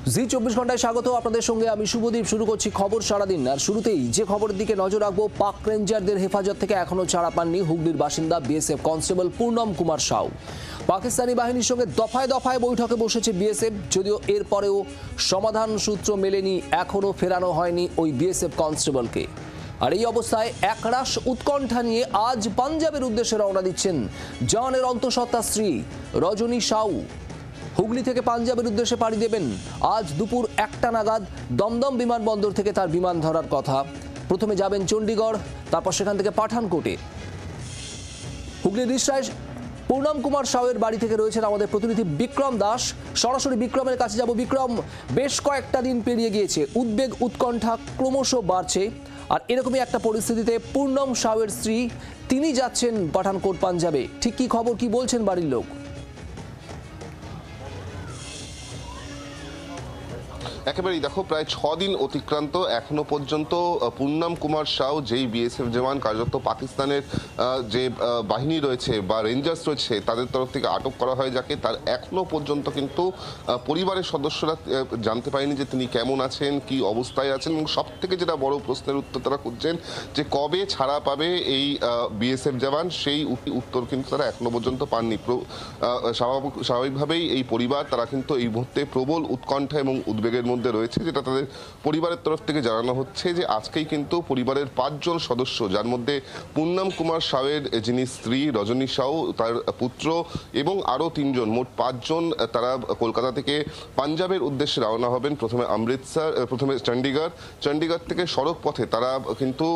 জি 24 ঘন্টায় স্বাগত আপনাদের সঙ্গে আমি শুভদীপ। শুরু করছি খবর সারাদিন। আর শুরুতেই যে খবরের দিকে নজর রাখবো, পাক রেঞ্জারদের হেফাজত থেকে এখনো ছাড়া পাননি হুগলির বাসিন্দা বিএসএফ কনস্টেবল পূর্ণম কুমার সাউ। পাকিস্তানি বাহিনীর সঙ্গে দফায় দফায় বৈঠকে বসেছে বিএসএফ, যদিও এরপরেও সমাধান সূত্র মেলেনি, এখনো ফেরানো হয়নি ওই বিএসএফ কনস্টেবলকে। আর এই অবস্থায় একরাশ উৎকণ্ঠা নিয়ে আজ পাঞ্জাবের উদ্দেশ্যে রওনা দিচ্ছেন জওয়ানের অন্তঃসত্ত্বা স্ত্রী রজনী সাউ। হুগলি থেকে পাঞ্জাবের উদ্দেশ্যে পাড়ি দেবেন আজ দুপুর 1টা নাগাদ। দমদম বিমানবন্দর থেকে তার বিমান ধরার কথা। প্রথমে যাবেন চণ্ডীগড়, তারপর সেখান থেকে পাঠানকোটে। হুগলির রিষড়ায় পূর্ণম কুমার সাউয়ের বাড়ি থেকে রয়েছেন আমাদের প্রতিনিধি বিক্রম দাস। সরাসরি বিক্রমের কাছে যাব। বিক্রম, বেশ কয়েকটা দিন পেরিয়ে গিয়েছে, উদ্বেগ উৎকণ্ঠা ক্রমশ বাড়ছে, আর এরকমই একটা পরিস্থিতিতে পূর্ণম সাউয়ের স্ত্রী তিনি যাচ্ছেন পাঠানকোট পাঞ্জাবে। ঠিক কি খবর, কি বলছেন বাড়ির লোক? একেবারেই দেখো, প্রায় 6 দিন অতিক্রান্ত, এখনো পর্যন্ত পূর্ণম কুমার সাউ, যেই বিএসএফ জওয়ান কার্যত পাকিস্তানের যে বাহিনী রয়েছে বা রেঞ্জার্স রয়েছে তাদের তরফ থেকে আটক করা হয় যাকে, তার এখনো পর্যন্ত কিন্তু পরিবারের সদস্যরা জানতে পারেনি যে তিনি কেমন আছেন, কি অবস্থায় আছেন। এবং সব থেকে যেটা বড় প্রশ্নের উত্তর তারা খুঁজছেন যে কবে ছাড়া পাবে এই বিএসএফ জওয়ান, সেই উত্তর কিন্তু তারা এখনো পর্যন্ত পাননি। স্বাভাবিকভাবেই এই পরিবার তারা কিন্তু এই মুহূর্তে প্রবল উৎকণ্ঠা এবং উদ্বেগের মধ্যে রয়েছে, যেটা তাদের পরিবারের তরফ থেকে জানানো হচ্ছে যে আজকেই কিন্তু পরিবারের 5 জন সদস্য, যার মধ্যে পূর্ণম কুমার সাউয়ের যিনি স্ত্রী রজনী সাউ, তার পুত্র এবং আরও 3 জন, মোট 5 জন, তারা কলকাতা থেকে পাঞ্জাবের উদ্দেশ্যে রওনা হবেন। প্রথমে চণ্ডীগড় থেকে সড়ক পথে তারা কিন্তু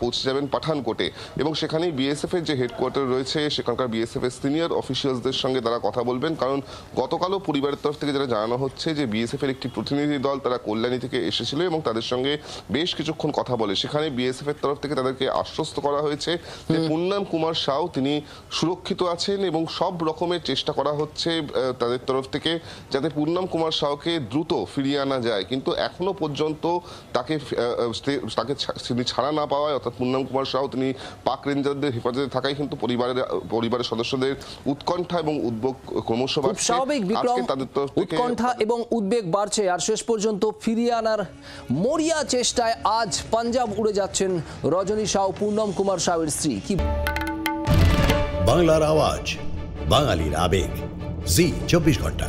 পৌঁছে যাবেন পাঠানকোটে, এবং সেখানেই বিএসএফ এর যে হেডকোয়ার্টার রয়েছে সেখানকার বিএসএফ এর সিনিয়র অফিসিয়ালসদের সঙ্গে তারা কথা বলবেন। কারণ গতকালও পরিবারের তরফ থেকে যেটা জানানো হচ্ছে যে বিএসএফ এর একটি প্রতিনিধি দল তারা কল্যাণী থেকে এসেছিল এবং তাদের সঙ্গে বেশ কিছুক্ষণ কথা বলে সেখানে বিএসএফ এর তরফ থেকে তাদেরকে আশ্বস্ত করা হয়েছে যে পূর্ণম কুমার সাউ তিনি সুরক্ষিত আছেন, এবং সব রকমের চেষ্টা করা হচ্ছে তাদের তরফ থেকে যাতে পূর্ণম কুমার সাউকে দ্রুত ফিরিয়ে আনা যায়। কিন্তু এখনো পর্যন্ত তাকে তিনি ছাড়া না পাওয়ায়, অর্থাৎ পূর্ণম কুমার সাউ তিনি পাক রেঞ্জারদের হেফাজতে থাকায় কিন্তু পরিবারের সদস্যদের উৎকণ্ঠা এবং উদ্বেগ ক্রমশ বাড়ছে। স্বাভাবিক বিক্রম, উৎকণ্ঠা এবং উদ্বেগ বাড়ছে, আর শেষ পর্যন্ত ফিরিয়ে আনার মরিয়া চেষ্টায় আজ পাঞ্জাব উড়ে যাচ্ছেন রজনী সাউ, পূর্ণম কুমার সাউয়ের স্ত্রী। কি বাংলার আওয়াজ, বাঙালির আবেগ, জি 24 ঘন্টা।